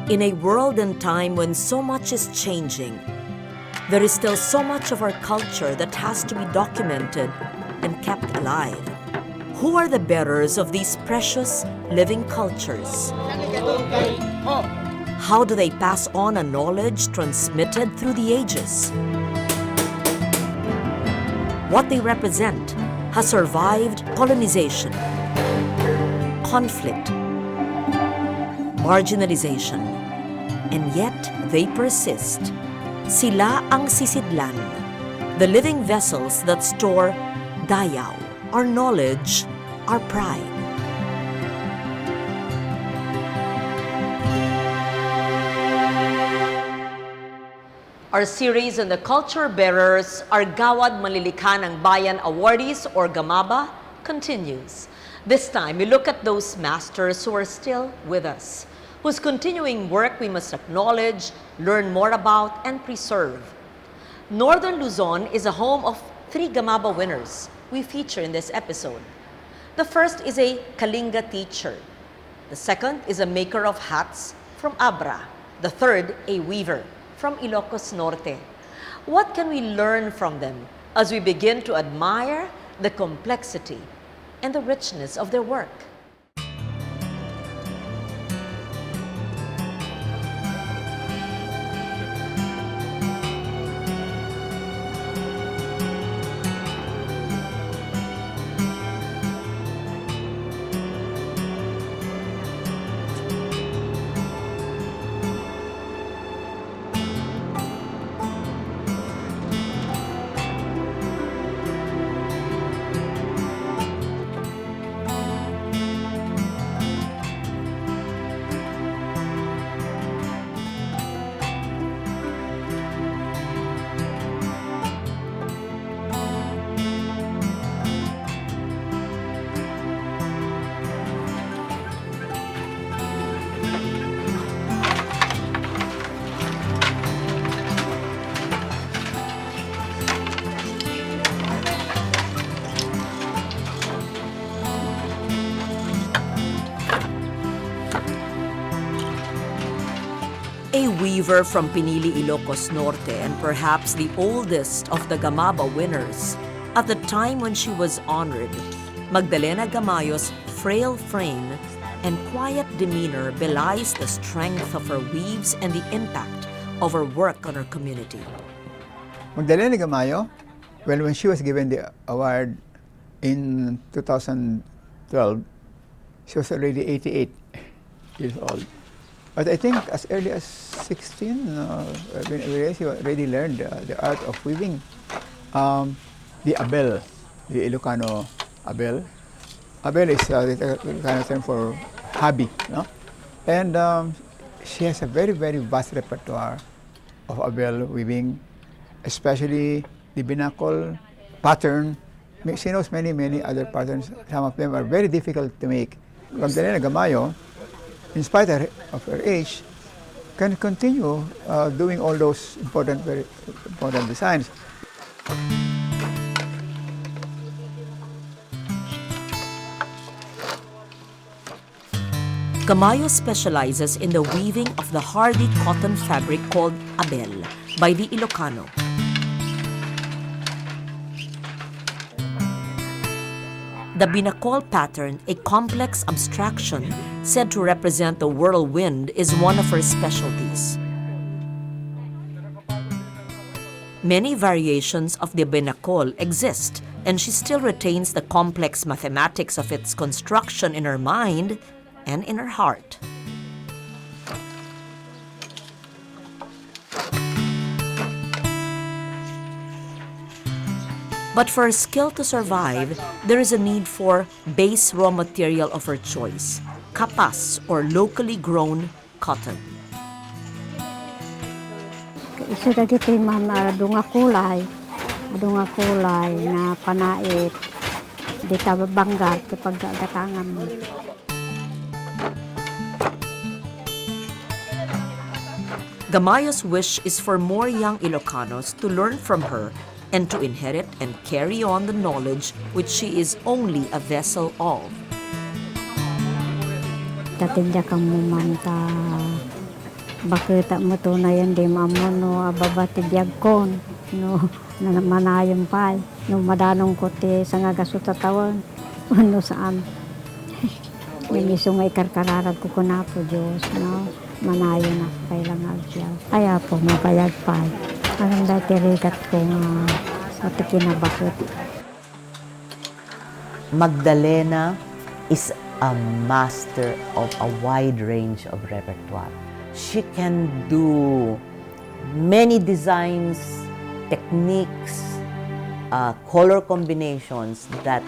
In a world and time when so much is changing, there is still so much of our culture that has to be documented and kept alive. Who are the bearers of these precious living cultures? How do they pass on a knowledge transmitted through the ages? What they represent has survived colonization, conflict, marginalization, and yet they persist. Sila ang sisidlan, the living vessels that store Dayaw, our knowledge, our pride. Our series on the culture bearers, our Gawad Manlilikhang Bayan awardees or Gamaba continues. This time, we look at those masters who are still with us, whose continuing work we must acknowledge, learn more about, and preserve. Northern Luzon is a home of 3 Gamaba winners we feature in this episode. The first is a Kalinga teacher. The second is a maker of hats from Abra. The third, a weaver from Ilocos Norte. What can we learn from them as we begin to admire the complexity and the richness of their work? A weaver from Pinili, Ilocos Norte, and perhaps the oldest of the Gamaba winners, at the time when she was honored, Magdalena Gamayo's frail frame and quiet demeanor belies the strength of her weaves and the impact of her work on her community. Magdalena Gamayo, well, when she was given the award in 2012, she was already 88 years old. But I think as early as 16, she already learned the art of weaving. The abel, the Ilocano abel. Abel is the kind of term for hobby, no? And she has a very, very vast repertoire of abel weaving, especially the binakol pattern. She knows many, many other patterns. Some of them are very difficult to make. Magdalena Gamayo, in spite of her age, can continue doing all those important, very important designs. Gamayo specializes in the weaving of the hardy cotton fabric called abel by the Ilocano. The binakol pattern, a complex abstraction said to represent the whirlwind, is one of her specialties. Many variations of the binakol exist, and she still retains the complex mathematics of its construction in her mind and in her heart. But for a skill to survive, there is a need for base raw material of her choice, kapas or locally grown cotton. Isu tadi ma'am adunga kulay na panait di tabanggar kapag datangan mo. Gamayo's wish is for more young Ilocanos to learn from her and to inherit and carry on the knowledge which she is only a vessel of. Tatindya kang mumanta Bakita mo to na yan, di mamo no, ababati biyagkon, no, na manayong pay, no, madanong ko ti sa nga gasot sa tawon, ano saan. May miso nga ikarkararag ko na po, Diyos, no, manayo na kailangan siya. Kaya po, mapayag pay. Anong dati rigat ko nga sa tikinabakot. Magdalena is a master of a wide range of repertoire. She can do many designs, techniques, color combinations that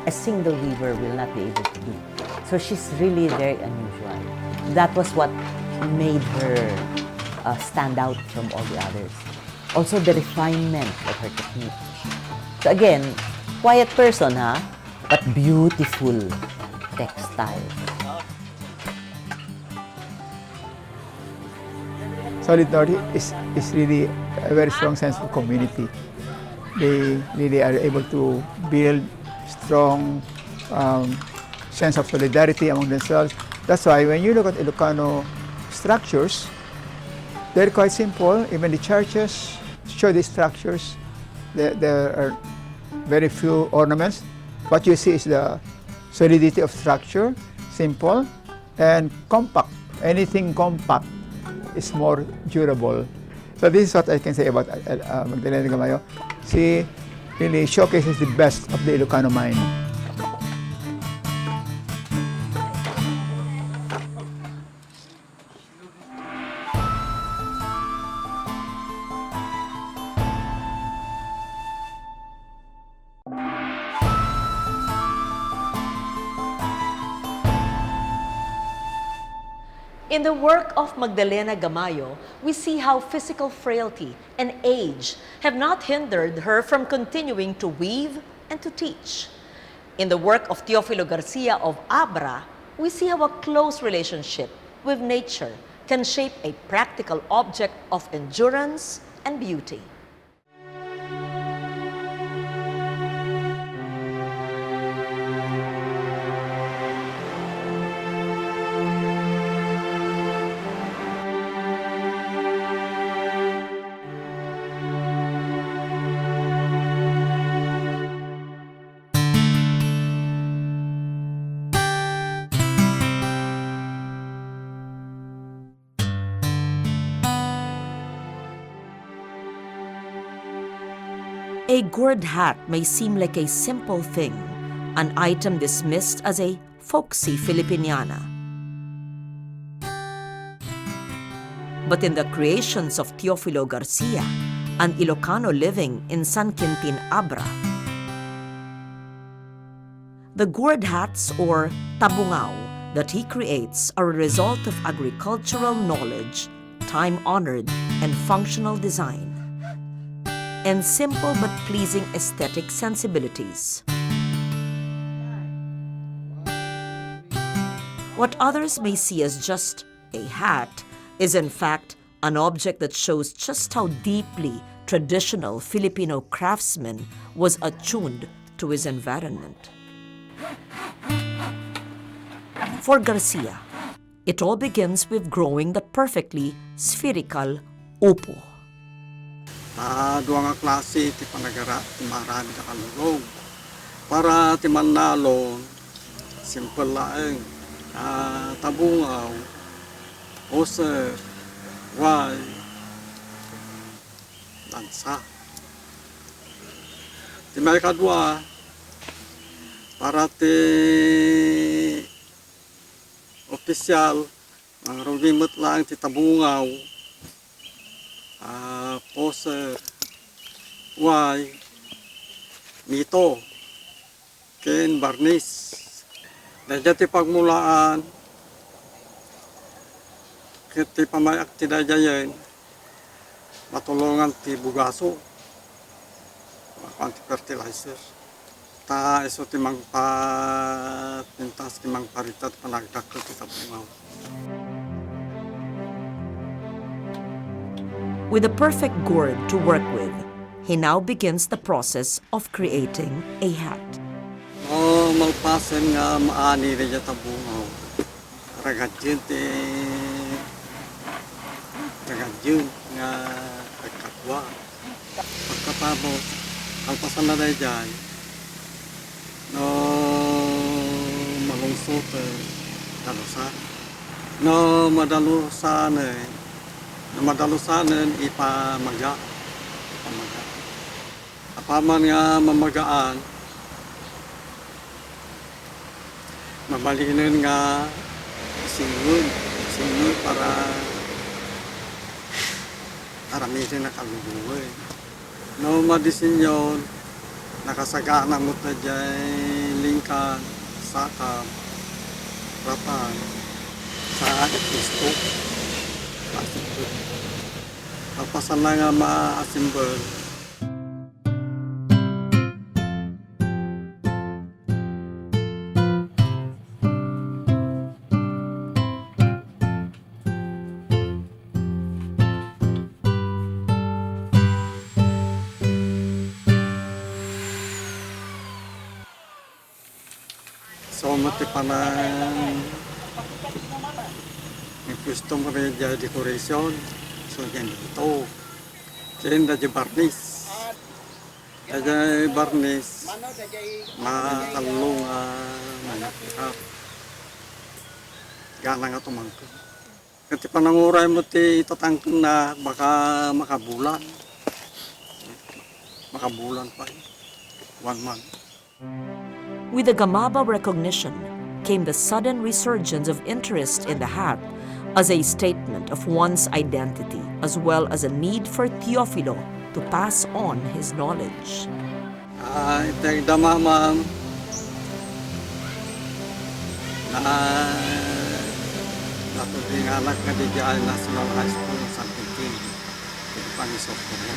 a single weaver will not be able to do. So she's really very unusual. That was what made her stand out from all the others. Also the refinement of her technique. So again, quiet person, but beautiful textiles. Solid Norte is really a very strong sense of community. They really are able to build strong sense of solidarity among themselves. That's why when you look at Ilocano structures, they're quite simple. Even the churches show these structures. There are very few ornaments. What you see is the solidity of structure, simple and compact. Anything compact is more durable. So this is what I can say about Magdalena Gamayo. She really showcases the best of the Ilocano mind. In the work of Magdalena Gamayo, we see how physical frailty and age have not hindered her from continuing to weave and to teach. In the work of Teofilo Garcia of Abra, we see how a close relationship with nature can shape a practical object of endurance and beauty. A gourd hat may seem like a simple thing, an item dismissed as a folksy Filipiniana. But in the creations of Teofilo Garcia, an Ilocano living in San Quintin, Abra, the gourd hats or tabungao that he creates are a result of agricultural knowledge, time-honored and functional design, and simple but pleasing aesthetic sensibilities. What others may see as just a hat is in fact an object that shows just how deeply traditional Filipino craftsman was attuned to his environment. For Garcia, it all begins with growing the perfectly spherical upo. Duwa nga klase ti panagara ti marami na kalulog. Para ti manalo, simple laeng. Tabungaw, oser, way, dansa. Ti may kadwa, para ti opisyal, ang rugimot lang ti tabungaw, poser, way, mito, ken barnis. Dahil ti pagmulaan, ti pamayak ti dayayen, matulungan ti bugaso, anti fertilizer. Ta iso ti pintas ti paritat panagdakkel ti tabungaw. With a perfect gourd to work with, he now begins the process of creating a hat. Malpasen nga maani rin yung tabungaw. Ragadyan ti yun nga agkatwa. Pagkatapos, ang pasanaday dyan, no malungsot dalusan. No madalusanen ipamaga. Apaman nga mamagaan, mabalinin nga singun para aramitin na kalubuhay. No madisinyon, nakasagana mo ta dyan, lingkan, sakam, rapan, sa gusto, asimbol. Papasan na nga ma-asimbol. So, mati pa na may gusto mo rin dyan decoration. So, yan dito. Diyan na dyan barnis. Dyan barnis, makalong manakap. Gana nga tumangko. Kasi pa nanguray mo itatangkon na baka makabulan. Makabulan pa 1 month. With the Gamaba recognition came the sudden resurgence of interest in the hat as a statement of one's identity, as well as a need for Teofilo to pass on his knowledge. Itag damamam na natubing anak na di National High School sa Pintin. Ito pangisok ko mo.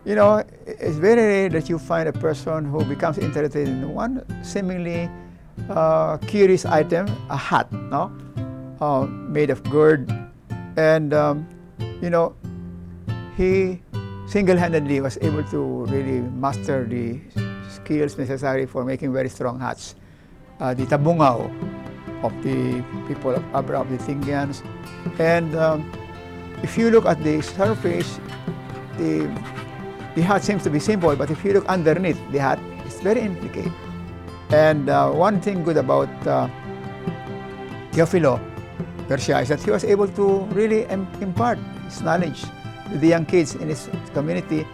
You know, it's very rare that you find a person who becomes interested in one seemingly curious item, a hat, no, made of gourd, and you know, he single-handedly was able to really master the skills necessary for making very strong hats. The tabungaw of the people of Abra, of the Tingians, and if you look at the surface, the hat seems to be simple, but if you look underneath the hat, it's very intricate. And one thing good about Teofilo Garcia is that he was able to really impart his knowledge to the young kids in his community.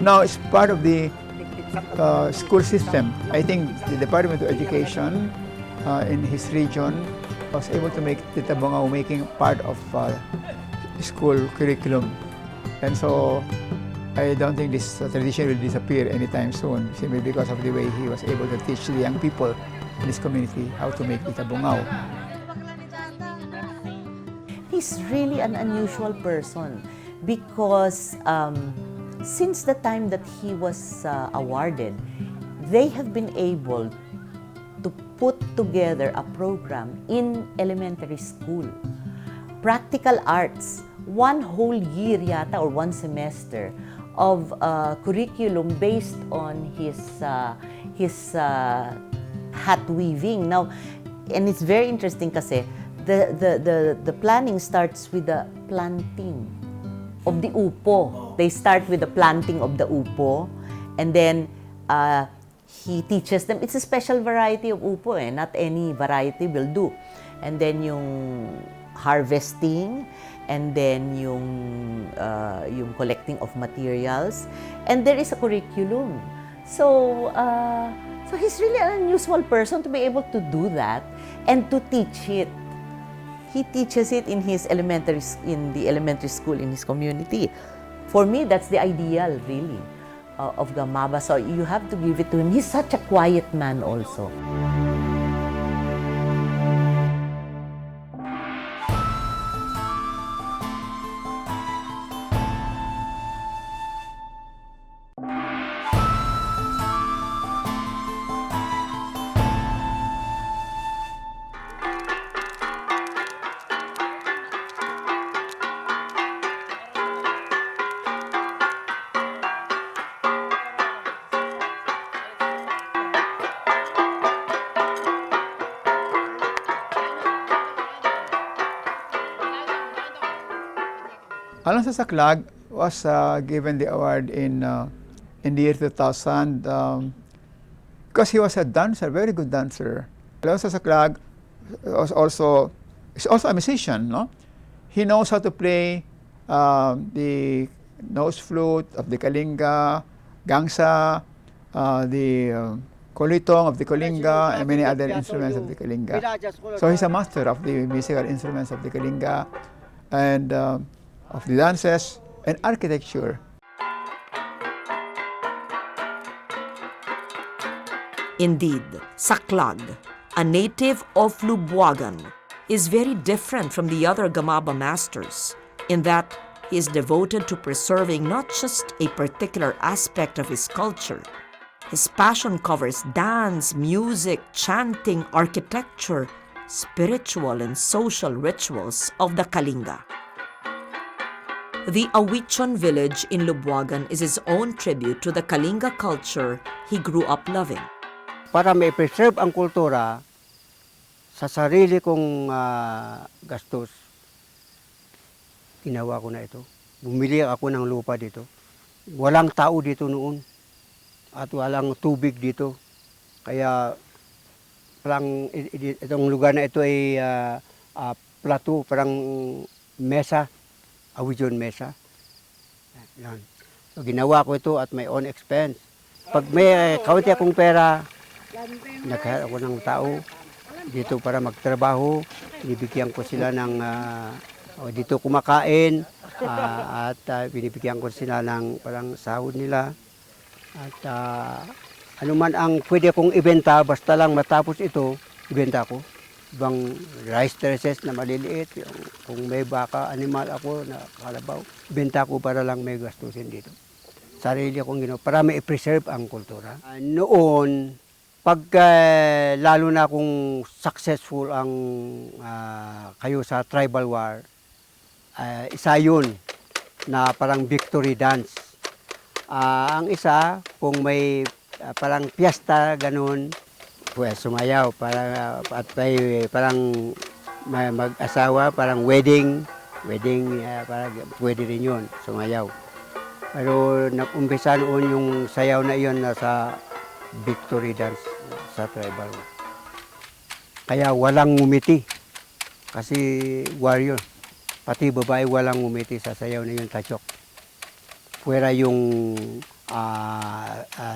Now it's part of the school system. I think the Department of Education in his region was able to make the tabungaw making part of school curriculum. And so I don't think this tradition will disappear anytime soon, simply because of the way he was able to teach the young people in his community how to make the tabungaw. He's really an unusual person because since the time that he was awarded, they have been able to put together a program in elementary school. Practical arts, 1 whole year yata or 1 semester of curriculum based on his hat weaving. Now, and it's very interesting kasi the planning starts with the planting of the upo. They start with the planting of the upo, and then he teaches them. It's a special variety of upo, not any variety will do. And then yung harvesting, and then yung collecting of materials, and there is a curriculum. So he's really an unusual person to be able to do that and to teach it. He teaches it in the elementary school in his community. For me, that's the ideal, really, of Gamaba. So you have to give it to him. He's such a quiet man also. Alonzo Saclag was given the award in the year 2000 because he was a dancer, very good dancer. Alonzo Saclag is also a musician, no? He knows how to play the nose flute of the Kalinga, gangsa, the kolitong of the Kalinga, and many other instruments of the Kalinga. So he's a master of the musical instruments of the Kalinga and of the dances and architecture. Indeed, Saclag, a native of Lubuagan, is very different from the other Gamaba masters in that he is devoted to preserving not just a particular aspect of his culture. His passion covers dance, music, chanting, architecture, spiritual and social rituals of the Kalinga. The Awichon village in Lubuagan is his own tribute to the Kalinga culture he grew up loving. Para ma-preserve ang kultura, sa sarili kong gastos, ginawa ko na ito. Bumili ako ng lupa dito. Walang tao dito noon at walang tubig dito. Kaya parang itong lugar na ito ay plateau, parang mesa, Awichon mesa. Yan. So ginawa ko ito at my own expense. Pag may kaunti akong pera, nagkaya ako ng tao dito para magtrabaho, binibigyan ko sila ng dito kumakain at binibigyan ko sila ng parang sahod nila at ano man ang pwede kong ibenta basta lang matapos ito, ibenta ko. Ibang rice terraces na maliliit, kung may baka, animal ako na kalabaw, ibenta ko para lang may gastusin dito. Sarili akong ginawa para ma-preserve ang kultura. Noon, pag lalo na kung successful ang kayo sa tribal war, isa yun na parang victory dance. Ang isa, kung may parang piyesta ganun, pues sumayaw at may parang mag-asawa, parang wedding parang pwede rin yun, sumayaw. Pero nag-umpisa noon yung sayaw na iyon sa victory dance sa tribal. Kaya walang ngumiti kasi warrior. Pati babae walang ngumiti sa sayaw na yun, tachok. Puwera yung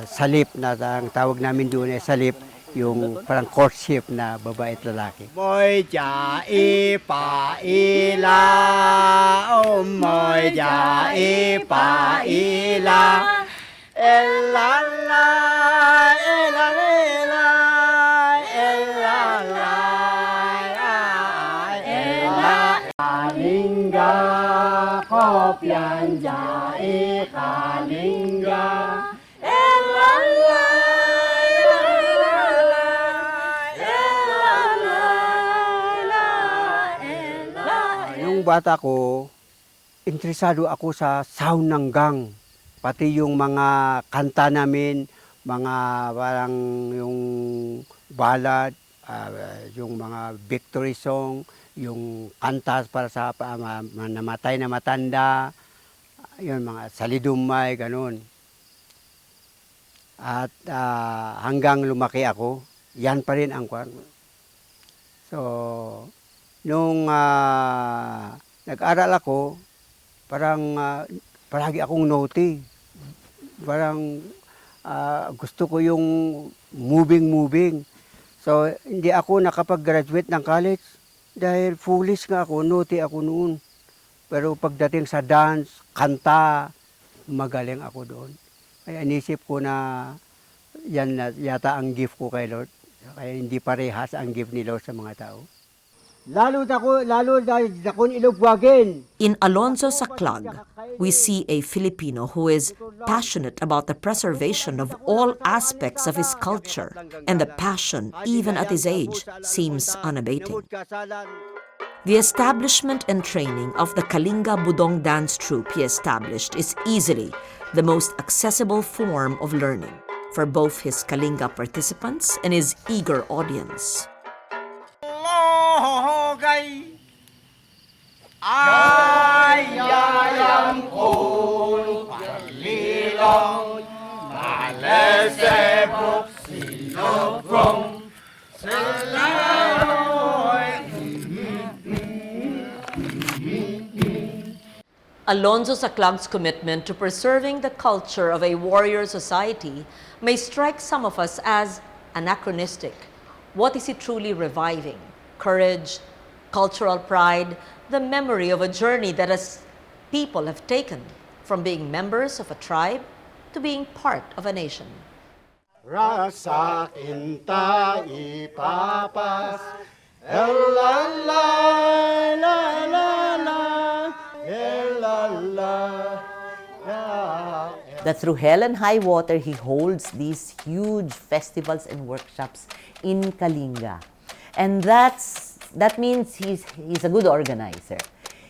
salip na ang tawag namin doon ay salip, yung parang courtship na babae at lalaki. Moy ja ipaila, oh moy ja ipaila, elala, elala, elala, elala, Kalinga, kopyan ja Kalinga, elala. Nung bata ko, interesado ako sa sound ng gang. Pati yung mga kanta namin, mga parang yung ballad, yung mga victory song, yung kanta para sa namatay na matanda, yun mga salidumay, ganun. At hanggang lumaki ako, yan pa rin ang kwan. So, nung nag-aral ako, parang palagi akong naughty. Parang gusto ko yung moving. So, hindi ako nakapag-graduate ng college dahil foolish nga ako, naughty ako noon. Pero pagdating sa dance, kanta, magaling ako doon. Kaya inisip ko na yan na yata ang gift ko kay Lord. Kaya hindi parehas ang gift ni Lord sa mga tao. Lalo dakon Ilocos. In Alonzo Saclag, we see a Filipino who is passionate about the preservation of all aspects of his culture, and the passion, even at his age, seems unabating. The establishment and training of the Kalinga Budong dance troupe he established is easily the most accessible form of learning for both his Kalinga participants and his eager audience. Ay, ay, Alonzo Saclag's commitment to preserving the culture of a warrior society may strike some of us as anachronistic. What is he truly reviving? Courage, cultural pride, the memory of a journey that as people have taken from being members of a tribe to being part of a nation. Rasa kinta ipapas, la la la la la. That through hell and high water, he holds these huge festivals and workshops in Kalinga. And that means he's a good organizer.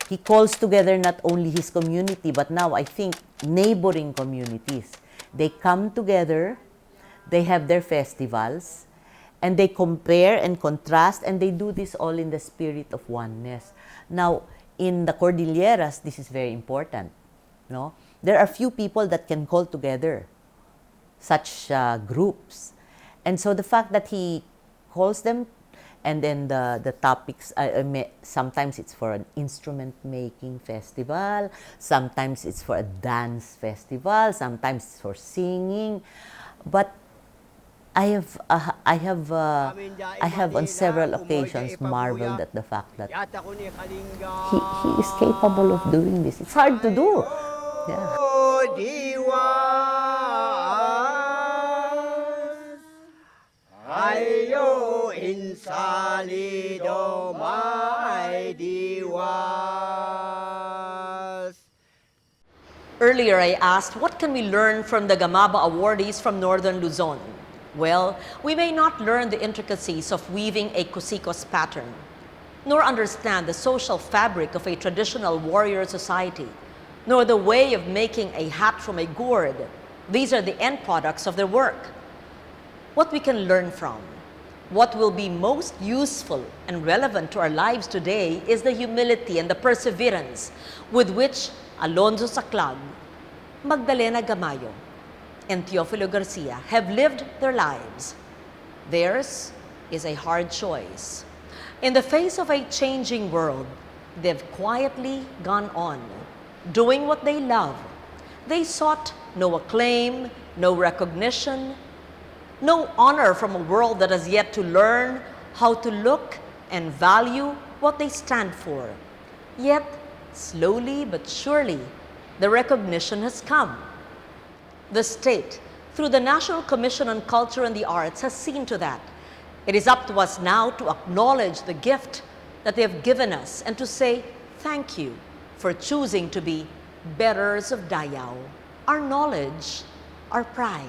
He calls together not only his community, but now I think neighboring communities. They come together, they have their festivals, and they compare and contrast, and they do this all in the spirit of oneness. Now, in the Cordilleras, this is very important. No? There are few people that can call together such groups. And so the fact that he calls them, and then the topics, sometimes it's for an instrument making festival, sometimes it's for a dance festival, sometimes it's for singing. But I have on several occasions marveled at the fact that he is capable of doing this. It's hard to do. Yeah. Earlier, I asked, what can we learn from the Gamaba awardees from northern Luzon? Well, we may not learn the intricacies of weaving a kusikos pattern, nor understand the social fabric of a traditional warrior society, nor the way of making a hat from a gourd. These are the end products of their work. What we can learn from, what will be most useful and relevant to our lives today is the humility and the perseverance with which Alonzo Saclag, Magdalena Gamayo, and Teofilo Garcia have lived their lives. Theirs is a hard choice. In the face of a changing world, they've quietly gone on, doing what they love. They sought no acclaim, no recognition, no honor from a world that has yet to learn how to look and value what they stand for. Yet, slowly but surely, the recognition has come. The state, through the National Commission on Culture and the Arts, has seen to that. It is up to us now to acknowledge the gift that they have given us and to say thank you for choosing to be bearers of Dayaw, our knowledge, our pride.